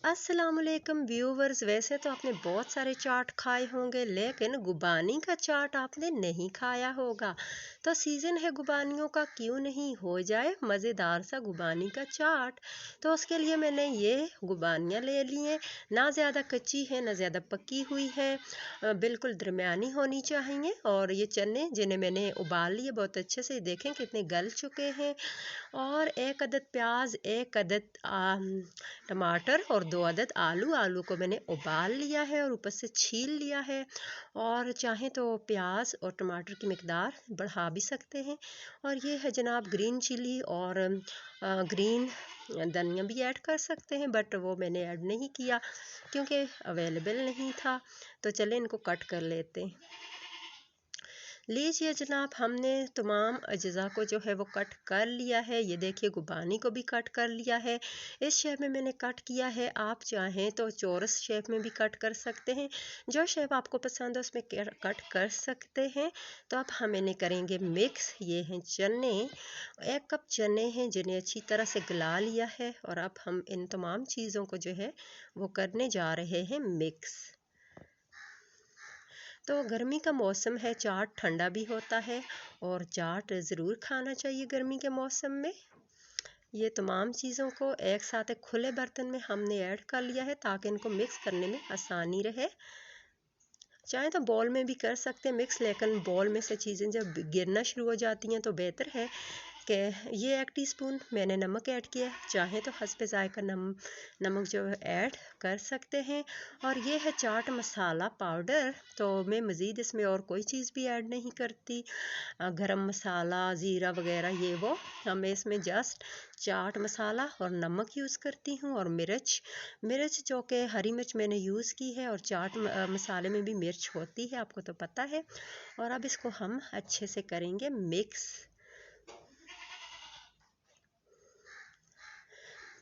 अस्सलामुअलैकुम व्यूवर्स। वैसे तो आपने बहुत सारे चाट खाए होंगे, लेकिन गुबानी का चाट आपने नहीं खाया होगा। तो सीज़न है गुबानियों का, क्यों नहीं हो जाए मज़ेदार सा गुबानी का चाट। तो उसके लिए मैंने ये गुबानियाँ ले ली हैं, ना ज़्यादा कच्ची है ना ज़्यादा पकी हुई है, बिल्कुल दरमियानी होनी चाहिए। और ये चने जिन्हें मैंने उबाल लिए बहुत अच्छे से, देखें कितने गल चुके हैं। और एक अदद प्याज, एक अदद टमाटर और 2 अदद आलू। आलू को मैंने उबाल लिया है और ऊपर से छील लिया है। और चाहें तो प्याज और टमाटर की मिकदार बढ़ा भी सकते हैं। और ये है जनाब ग्रीन चिली और ग्रीन धनिया भी ऐड कर सकते हैं, बट वो मैंने ऐड नहीं किया क्योंकि अवेलेबल नहीं था। तो चलें इनको कट कर लेते हैं। लीजिए जनाब, हमने तमाम अज्जा को जो है वो कट कर लिया है। ये देखिए गुबानी को भी कट कर लिया है। इस शेप में मैंने कट किया है। आप चाहें तो चौरस शेप में भी कट कर सकते हैं, जो शेप आपको पसंद है उसमें कट कर सकते हैं। तो अब हम इन्हें करेंगे मिक्स। ये हैं चने, 1 कप चने हैं जिन्हें अच्छी तरह से गला लिया है। और अब हम इन तमाम चीज़ों को जो है वो करने जा रहे हैं मिक्स। तो गर्मी का मौसम है, चाट ठंडा भी होता है और चाट ज़रूर खाना चाहिए गर्मी के मौसम में। ये तमाम चीज़ों को एक साथ एक खुले बर्तन में हमने ऐड कर लिया है ताकि इनको मिक्स करने में आसानी रहे। चाहे तो बॉल में भी कर सकते हैं मिक्स, लेकिन बॉल में से चीज़ें जब गिरना शुरू हो जाती हैं तो बेहतर है कि ये 1 टीस्पून मैंने नमक ऐड किया। चाहे तो हस्बे ज़ायका नमक जो है ऐड कर सकते हैं। और ये है चाट मसाला पाउडर। तो मैं मज़ीद इसमें और कोई चीज़ भी ऐड नहीं करती, गरम मसाला, ज़ीरा वगैरह ये वो। मैं इसमें जस्ट चाट मसाला और नमक यूज़ करती हूँ, और मिर्च जो कि हरी मिर्च मैंने यूज़ की है। और चाट मसाले में भी मिर्च होती है, आपको तो पता है। और अब इसको हम अच्छे से करेंगे मिक्स।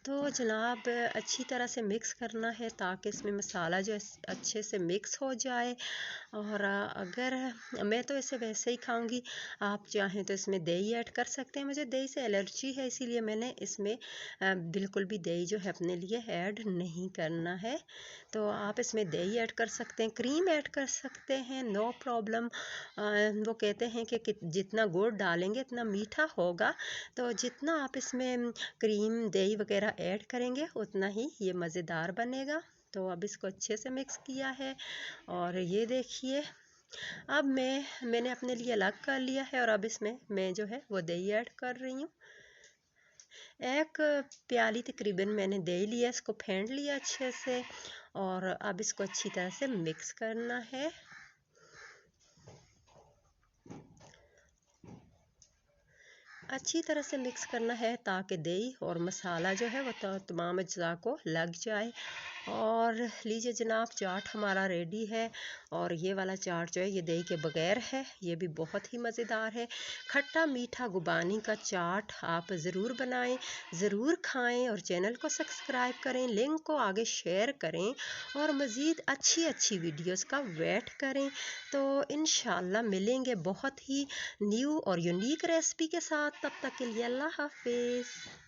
तो जनाब अच्छी तरह से मिक्स करना है ताकि इसमें मसाला जो है अच्छे से मिक्स हो जाए। और अगर मैं तो इसे वैसे ही खाऊंगी, आप चाहें तो इसमें दही ऐड कर सकते हैं। मुझे दही से एलर्जी है, इसीलिए मैंने इसमें बिल्कुल भी दही जो है अपने लिए ऐड नहीं करना है। तो आप इसमें दही ऐड कर सकते हैं, क्रीम ऐड कर सकते हैं, नो प्रॉब्लम। वो कहते हैं कि जितना गुड़ डालेंगे इतना मीठा होगा। तो जितना आप इसमें क्रीम दही वगैरह ऐड करेंगे उतना ही ये मज़ेदार बनेगा। तो अब इसको अच्छे से मिक्स किया है। और ये देखिए, अब मैंने अपने लिए अलग कर लिया है। और अब इसमें मैं जो है वो दही ऐड कर रही हूँ। 1 प्याली तकरीबन मैंने दही लिया, इसको फेंट लिया अच्छे से। और अब इसको अच्छी तरह से मिक्स करना है। अच्छी तरह से मिक्स करना है ताकि दही और मसाला जो है वो तमाम अज्जा को लग जाए। और लीजिए जनाब, चाट हमारा रेडी है। और ये वाला चाट जो है ये दही के बगैर है, ये भी बहुत ही मज़ेदार है। खट्टा मीठा गुबानी का चाट आप ज़रूर बनाएं, ज़रूर खाएं। और चैनल को सब्सक्राइब करें, लिंक को आगे शेयर करें, और मज़ीद अच्छी अच्छी वीडियोस का वेट करें। तो इंशाल्लाह मिलेंगे बहुत ही न्यू और यूनिक रेसिपी के साथ। तब तक के लिए अल्लाह हाफिज़।